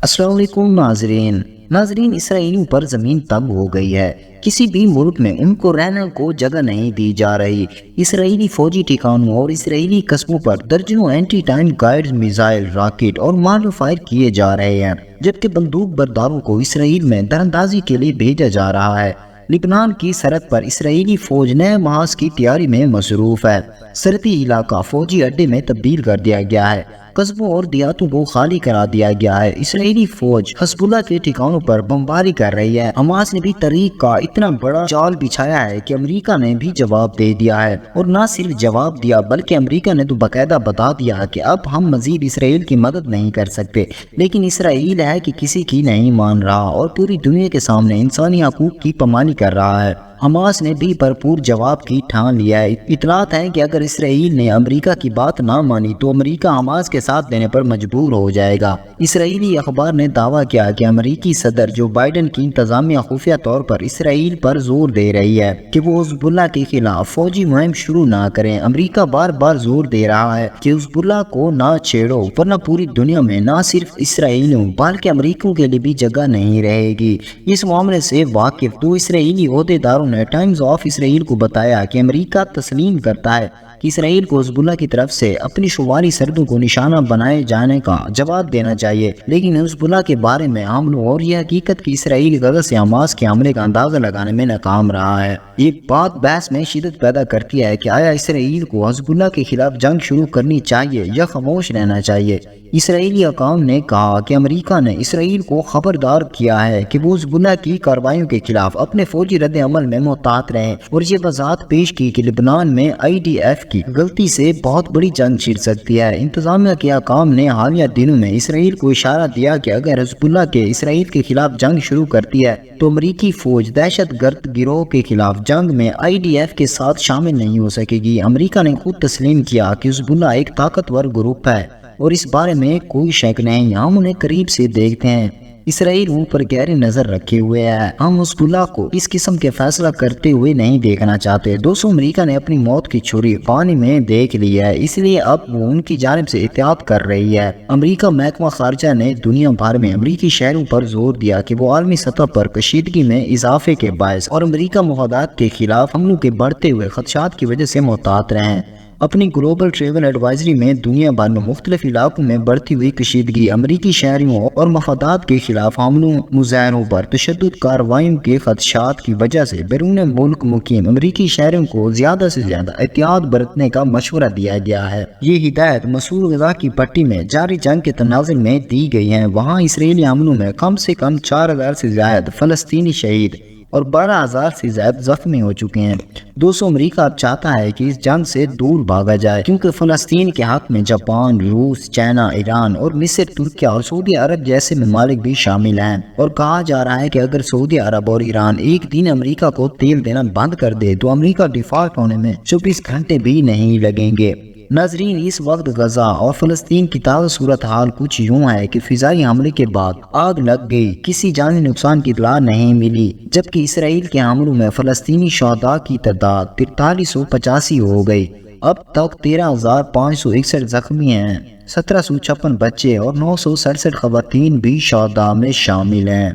السلام علیکم ناظرین اسرائیلیوں پر زمین تنگ ہو گئی ہے۔ کسی بھی ملک میں ان کو رہنے کو جگہ نہیں دی جا رہی۔ اسرائیلی فوجی ٹھکانوں اور اسرائیلی قصبوں پر درجنوں anti tank guide missile, rocket اور مارٹر فائر کیے جا رہے ہیں، جبکہ بندوق برداروں کو اسرائیل میں دراندازی کے لیے بھیجا جا رہا ہے۔ لبنان کی سرحد پر اسرائیلی فوج نئے محاذ کی تیاری میں مصروف ہے۔ سرحدی علاقہ فوجی اڈے میں تبدیل کر دیا گیا ہے، قصبوں اور دیہاتوں کو خالی کرا دیا گیا ہے۔ اسرائیلی فوج حزب اللہ کے ٹھکانوں پر بمباری کر رہی ہے۔ حماس نے بھی تحریک کا اتنا بڑا جال بچھایا ہے کہ امریکہ نے بھی جواب دے دیا ہے، اور نہ صرف جواب دیا بلکہ امریکہ نے تو باقاعدہ بتا دیا کہ اب ہم مزید اسرائیل کی مدد نہیں کر سکتے۔ لیکن اسرائیل ہے کہ کسی کی نہیں مان رہا اور پوری دنیا کے سامنے انسانی حقوق کی پامالی کر رہا ہے۔ حماس نے بھی بھرپور جواب کی ٹھان لیا ہے۔ اطلاعات ہیں کہ اگر اسرائیل نے امریکہ کی بات نہ مانی تو امریکہ حماس کے ساتھ دینے پر مجبور ہو جائے گا۔ اسرائیلی اخبار نے دعویٰ کیا کہ امریکی صدر جو بائیڈن کی انتظامیہ خفیہ طور پر اسرائیل پر زور دے رہی ہے کہ وہ حزب اللہ کے خلاف فوجی مہم شروع نہ کریں۔ امریکہ بار بار زور دے رہا ہے کہ حزب اللہ کو نہ چھیڑو، ورنہ پوری دنیا میں نہ صرف اسرائیلیوں بلکہ امریکیوں کے لیے بھی جگہ نہیں رہے گی۔ اس معاملے سے واقف دو اسرائیلی عہدیداروں نے ٹائمز آف اسرائیل کو بتایا کہ امریکہ تسلیم کرتا ہے کہ اسرائیل کو حزب اللہ کی طرف سے اپنی شمالی سرحدوں کو نشانہ بنائے جانے کا جواب دینا چاہیے، لیکن حزب اللہ کے بارے میں حملوں اور یہ حقیقت کہ اسرائیل غزہ سے حماس کے حملے کا اندازہ لگانے میں ناکام رہا ہے۔ یہ بات بحث میں شدت پیدا کرتی ہے کہ آیا اسرائیل کو حزب اللہ کے خلاف جنگ شروع کرنی چاہیے یا خاموش رہنا چاہیے۔ اسرائیلی حکام نے کہا کہ امریکہ نے اسرائیل کو خبردار کیا ہے کہ وہ حزب اللہ کی کارروائیوں کے خلاف اپنے فوجی رد عمل میں محتاط رہیں، اور یہ وضاحت پیش کی کہ لبنان میں IDF کی غلطی سے بہت بڑی جنگ چھڑ سکتی ہے۔ انتظامیہ کے حکام نے حالیہ دنوں میں اسرائیل کو اشارہ دیا کہ اگر حزب اللہ کے اسرائیل کے خلاف جنگ شروع کرتی ہے تو امریکی فوج دہشت گرد گروہ کے خلاف جنگ میں IDF کے ساتھ شامل نہیں ہو سکے گی۔ امریکہ نے خود تسلیم کیا کہ حزب اللہ ایک طاقتور گروپ ہے اور اس بارے میں کوئی شک نہیں، ہم انہیں قریب سے دیکھتے ہیں۔ اسرائیل ان پر گہری نظر رکھے ہوئے ہے، ہم حزب اللہ کو اس قسم کے فیصلہ کرتے ہوئے نہیں دیکھنا چاہتے۔ دوستوں، امریکہ نے اپنی موت کی چھری پانی میں دیکھ لی ہے، اس لیے اب وہ ان کی جانب سے احتیاط کر رہی ہے۔ امریکہ محکمہ خارجہ نے دنیا بھر میں امریکی شہریوں پر زور دیا کہ وہ عالمی سطح پر کشیدگی میں اضافے کے باعث اور امریکہ مفادات کے خلاف حملوں کے بڑھتے ہوئے خدشات کی وجہ سے محتاط رہیں۔ اپنی گلوبل ٹریول ایڈوائزری میں دنیا بھر میں مختلف علاقوں میں بڑھتی ہوئی کشیدگی، امریکی شہریوں اور مفادات کے خلاف حملوں، مظاہروں پر تشدد کارروائیوں کے خدشات کی وجہ سے بیرون ملک مقیم امریکی شہریوں کو زیادہ سے زیادہ احتیاط برتنے کا مشورہ دیا گیا ہے۔ یہ ہدایت مسول غزہ کی پٹی میں جاری جنگ کے تناظر میں دی گئی ہیں۔ وہاں اسرائیلی حملوں میں کم سے کم 4000 سے زائد فلسطینی شہید اور 12000 سے زائد زخمی ہو چکے ہیں۔ دوستوں، امریکہ اب چاہتا ہے کہ اس جنگ سے دور بھاگا جائے، کیونکہ فلسطین کے حق میں جاپان، روس، چائنا، ایران اور مصر، ترکیہ اور سعودی عرب جیسے ممالک بھی شامل ہیں، اور کہا جا رہا ہے کہ اگر سعودی عرب اور ایران ایک دن امریکہ کو تیل دینا بند کر دے تو امریکہ ڈیفالٹ ہونے میں 24 گھنٹے بھی نہیں لگیں گے۔ ناظرین، اس وقت غزہ اور فلسطین کی تازہ صورتحال کچھ یوں ہے کہ فضائی حملے کے بعد آگ لگ گئی، کسی جانی نقصان کی اطلاع نہیں ملی، جبکہ اسرائیل کے حملوں میں فلسطینی شہداء کی تعداد 4385 ہو گئی۔ اب تک 13561 زخمی ہیں، 1756 بچے اور 967 خواتین بھی شہداء میں شامل ہیں۔